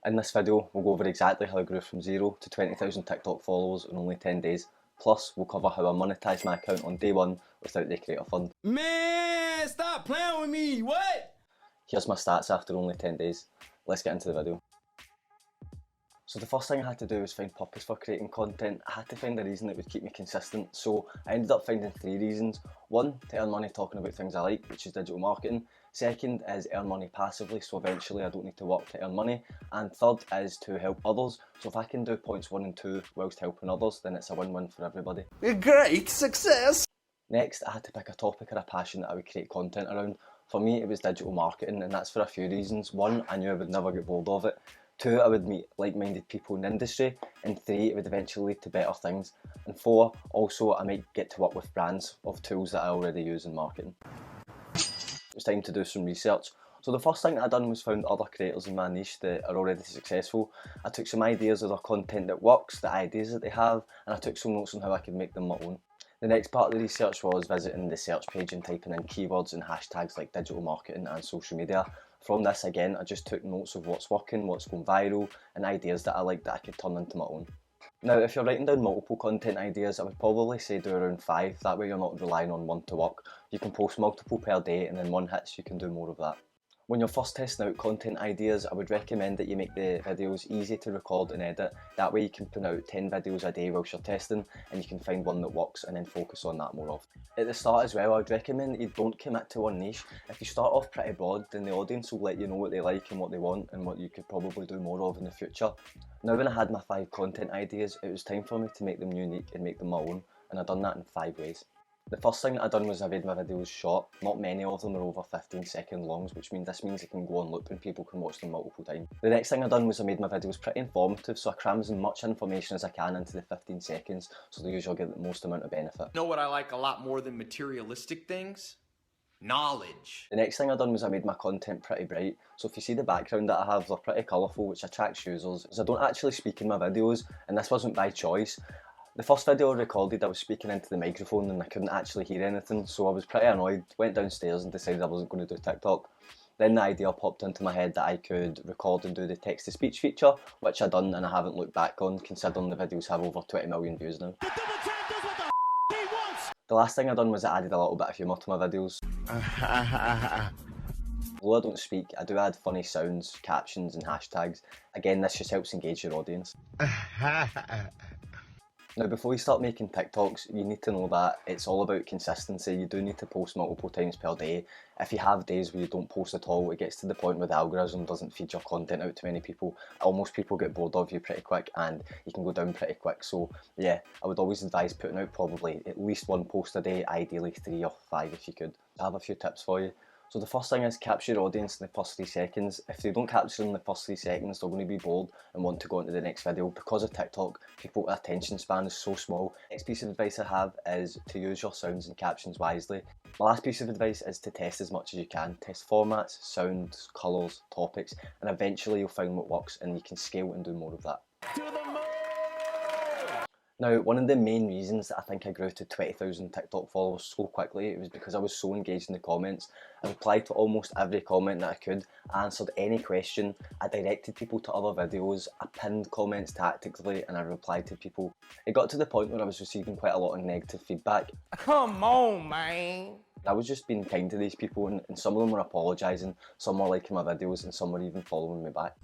In this video, we'll go over exactly how I grew from 0 to 20,000 TikTok followers in only 10 days. Plus, we'll cover how I monetised my account on day 1 without the creator fund. Man, stop playing with me, what? Here's my stats after only 10 days. Let's get into the video. So the first thing I had to do was find purpose for creating content. I had to find a reason that would keep me consistent. So I ended up finding 3 reasons. 1, to earn money talking about things I like, which is digital marketing. 2nd is earn money passively, so eventually I don't need to work to earn money. And 3rd is to help others. So if I can do points 1 and 2 whilst helping others, then it's a win-win for everybody. Great success! Next, I had to pick a topic or a passion that I would create content around. For me, it was digital marketing, and that's for a few reasons. 1, I knew I would never get bored of it. 2, I would meet like-minded people in the industry. And 3, it would eventually lead to better things. And 4, also I might get to work with brands of tools that I already use in marketing. It was time to do some research. So the first thing I done was found other creators in my niche that are already successful. I took some ideas of their content that works, the ideas that they have, and I took some notes on how I could make them my own. The next part of the research was visiting the search page and typing in keywords and hashtags like digital marketing and social media. From this, again, I just took notes of what's working, what's going viral, and ideas that I like that I could turn into my own. Now, if you're writing down multiple content ideas, I would probably say do around 5, that way you're not relying on one to work. You can post multiple per day, and then one hits, you can do more of that. When you're first testing out content ideas, I would recommend that you make the videos easy to record and edit. That way you can put out 10 videos a day whilst you're testing, and you can find one that works and then focus on that more often. At the start as well, I'd recommend that you don't commit to one niche. If you start off pretty broad, then the audience will let you know what they like and what they want and what you could probably do more of in the future. Now, when I had my 5 content ideas, it was time for me to make them unique and make them my own, and I've done that in 5 ways. The first thing that I done was I made my videos short. Not many of them are over 15-second longs, which means they can go on loop and people can watch them multiple times. The next thing I done was I made my videos pretty informative, so I crammed as much information as I can into the 15 seconds, so the user get the most amount of benefit. Know what I like a lot more than materialistic things? Knowledge. The next thing I done was I made my content pretty bright. So if you see the background that I have, they're pretty colourful, which attracts users, as I don't actually speak in my videos, and this wasn't by choice. The first video I recorded, I was speaking into the microphone and I couldn't actually hear anything, so I was pretty annoyed, went downstairs and decided I wasn't going to do TikTok. Then the idea popped into my head that I could record and do the text-to-speech feature, which I done and I haven't looked back on, considering the videos have over 20 million views now. The last thing I done was I added a little bit of humour to my videos. Although I don't speak, I do add funny sounds, captions and hashtags. Again, this just helps engage your audience. Now, before you start making TikToks, you need to know that it's all about consistency. You do need to post multiple times per day. If you have days where you don't post at all, it gets to the point where the algorithm doesn't feed your content out to many people. Almost people get bored of you pretty quick and you can go down pretty quick. So yeah, I would always advise putting out probably at least 1 post a day, ideally 3 or 5 if you could. I have a few tips for you. So the first thing is capture your audience in the first 3 seconds. If they don't capture in the first 3 seconds, they're going to be bored and want to go into the next video. Because of TikTok, people's attention span is so small. Next piece of advice I have is to use your sounds and captions wisely. My last piece of advice is to test as much as you can. Test formats, sounds, colours, topics, and eventually you'll find what works and you can scale and do more of that. Now, one of the main reasons that I think I grew to 20,000 TikTok followers so quickly, it was because I was so engaged in the comments. I replied to almost every comment that I could, I answered any question, I directed people to other videos, I pinned comments tactically, and I replied to people. It got to the point where I was receiving quite a lot of negative feedback. Come on, man. I was just being kind to these people, and some of them were apologising, some were liking my videos, and some were even following me back.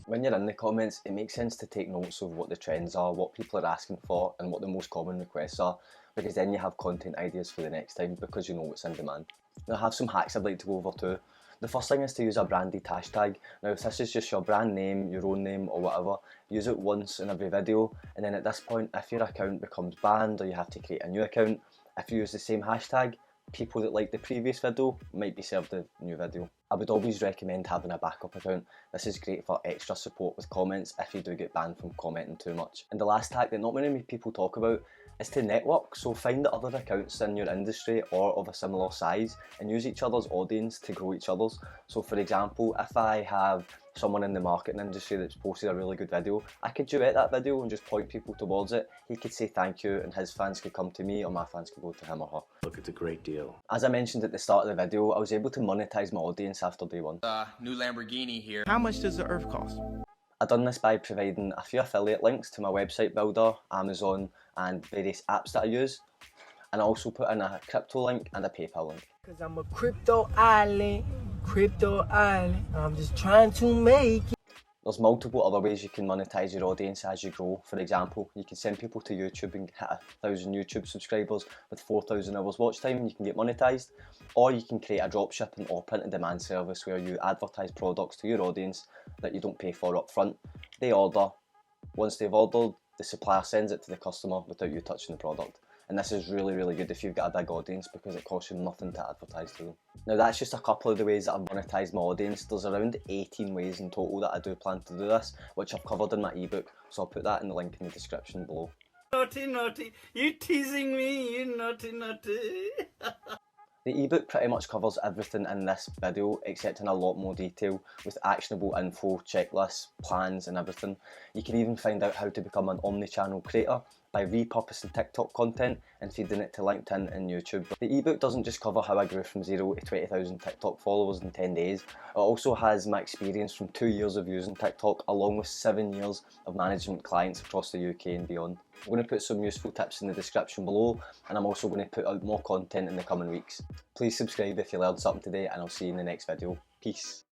When you're in the comments, it makes sense to take notes of what the trends are, what people are asking for, and what the most common requests are, because then you have content ideas for the next time because you know what's in demand. Now, I have some hacks I'd like to go over too. The first thing is to use a branded hashtag. Now, if this is just your brand name, your own name or whatever, use it once in every video, and then at this point, if your account becomes banned or you have to create a new account, if you use the same hashtag, people that like the previous video might be served the new video. I would always recommend having a backup account. This is great for extra support with comments if you do get banned from commenting too much. And the last hack that not many people talk about is to network. So find the other accounts in your industry or of a similar size and use each other's audience to grow each other's. So for example, if I have someone in the marketing industry that's posted a really good video, I could duet that video and just point people towards it. He could say thank you and his fans could come to me, or my fans could go to him or her. Look, it's a great deal. As I mentioned at the start of the video, I was able to monetize my audience after day one. New Lamborghini here. How much does the earth cost? I done this by providing a few affiliate links to my website builder, Amazon, and various apps that I use. And I also put in a crypto link and a PayPal link. Cause I'm a crypto island, I'm just trying to make it. There's multiple other ways you can monetize your audience as you grow. For example, you can send people to YouTube and hit 1,000 YouTube subscribers with 4,000 hours watch time and you can get monetized. Or you can create a dropshipping or print and demand service where you advertise products to your audience that you don't pay for up front. They order. Once they've ordered, the supplier sends it to the customer without you touching the product. And this is really, really good if you've got a big audience because it costs you nothing to advertise to them. Now that's just a couple of the ways that I've monetized my audience. There's around 18 ways in total that I do plan to do this, which I've covered in my ebook, so I'll put that in the link in the description below. Naughty, naughty, you teasing me, you naughty, naughty. The ebook pretty much covers everything in this video except in a lot more detail with actionable info, checklists, plans and everything. You can even find out how to become an omni-channel creator by repurposing TikTok content and feeding it to LinkedIn and YouTube. The ebook doesn't just cover how I grew from 0 to 20,000 TikTok followers in 10 days, it also has my experience from 2 years of using TikTok along with 7 years of management clients across the UK and beyond. I'm going to put some useful tips in the description below and I'm also going to put out more content in the coming weeks. Please subscribe if you learned something today and I'll see you in the next video. Peace.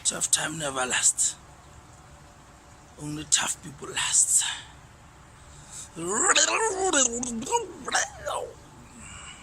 Tough time never lasts. Only tough people last.